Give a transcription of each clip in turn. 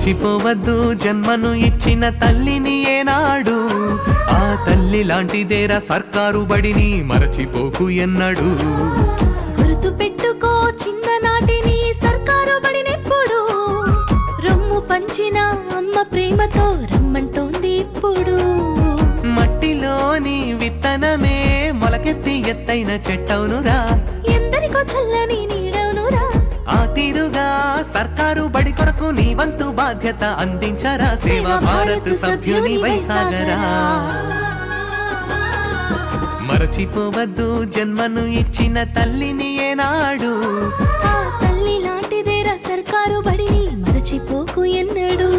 మరచిపోవద్దు జన్మను ఇచ్చిన తల్లిని ఏనాడు, ఆ తల్లి లాంటిదేరా సర్కారు బడిని మరచిపోకు ఎన్నడు. గుర్తు పెట్టుకో చిన్ననాటిని సర్కారు బడినెప్పుడు, రొమ్ము పంచిన అమ్మ ప్రేమతో రమ్మంటోంది ఇప్పుడు. మట్టిలోని విత్తనమే మొలకెత్తి ఎత్తైన చెట్టవునురా, ఎందరికో చల్లని నీడవునురా. ఆ తీరుగా సర్కారు బడి కొరకు నీ వంతు బాధ్యత అందించరా, సేవా భారత్ సభ్యుని వైసాగరా. మరచిపోవద్దు జన్మను ఇచ్చిన తల్లిని ఏనాడు, ఆ తల్లి లాంటిదేరా సర్కారు బడిని మరచిపోకు ఎన్నడు.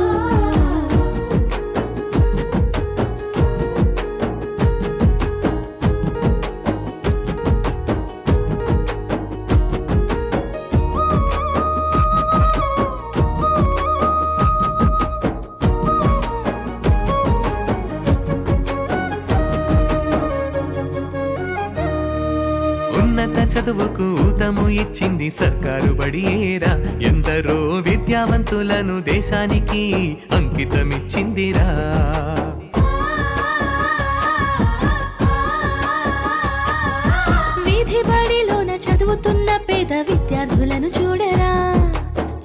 ఉన్నత చదువుకు ఊతము ఇచ్చింది సర్కారు బడియేరా, ఎందరో విద్యావంతులను దేశానికి అంకితమిచ్చిందిరా. వీధి బడిలోన చదువుతున్న పేద విద్యార్థులను చూడరా,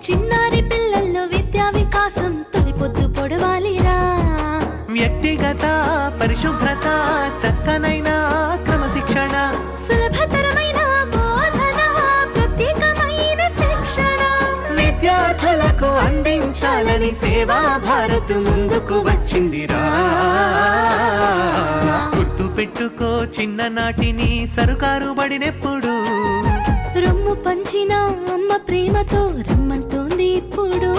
చిన్నారి పిల్లల్లో విద్యా వికాసం తొలి పొద్దు పొడవాలిరా. వ్యక్తిగత పరిశుభ్రత, చక్కనైన క్రమశిక్షణ, సులభతరమైన బోధన, ప్రత్యేకమైన శిక్షణ విద్యార్థులకు అందించాలని సేవా భారత్ ముందుకు వచ్చిందిరా. గుర్తు పెట్టుకో చిన్ననాటిని సర్కారు బడినెప్పుడు, రొమ్ము పంచిన అమ్మ ప్రేమతో రమ్మంటోంది ఇప్పుడు.